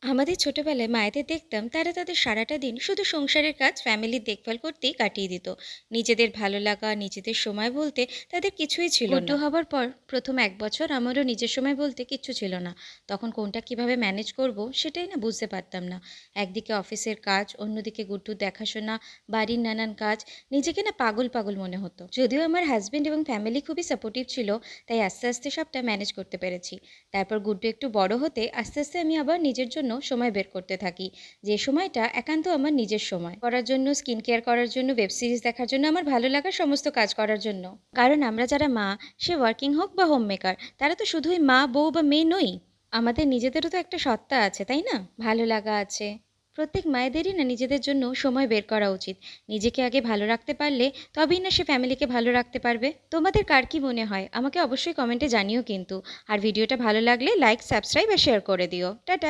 আমাদের ছোটবেলায় মায়েদের দেখতাম তারা তাদের সারাটা দিন শুধু সংসারের কাজ ফ্যামিলির দেখভাল করতেই কাটিয়ে দিত। নিজেদের ভালো লাগা নিজেদের সময় বলতে তাদের কিছুই ছিল না। গুড্ডু হবার পর প্রথম 1 বছর আমারও নিজের সময় বলতে কিচ্ছু ছিল না। তখন কোনটা কিভাবে ম্যানেজ করব সেটাই না বুঝতে পারতাম না। একদিকে অফিসের কাজ, অন্যদিকে গুড্ডুর দেখাশোনা, বাড়ির নানান কাজ, নিজেকে না পাগল পাগল মনে হতো। যদিও আমার হাজবেন্ড এবং ফ্যামিলি খুবই সাপোর্টিভ ছিল, তাই আস্তে আস্তে সবটা ম্যানেজ করতে পেরেছি। তারপর গুড্ডু একটু বড় হতে আস্তে আস্তে আমি আবার নিজের জন্য সময় বের করতে থাকি, যে সময়টা একান্ত আমার নিজের সময় করার জন্য, স্কিন কেয়ার করার জন্য, ওয়েব সিরিজ দেখার জন্য, আমার ভালো লাগার সমস্ত কাজ করার জন্য। কারণ আমরা যারা মা, সে ওয়ার্কিং হোক বা হোম মেকার, তারা তো শুধুই মা, বউ বা মেয়ে নই। আমাদের নিজেদেরও তো একটা সত্তা আছে, তাই না? ভালো লাগা আছে। প্রত্যেক মায়েদেরই না নিজেদের জন্য সময় বের করা উচিত। নিজেকে আগে ভালো রাখতে পারলে তবেই না সে ফ্যামিলিকে ভালো রাখতে পারবে। তোমাদের কার কি মনে হয় আমাকে অবশ্যই কমেন্টে জানিও কিন্তু। আর ভিডিওটা ভালো লাগলে লাইক, সাবস্ক্রাইব আর শেয়ার করে দিও। টাটা।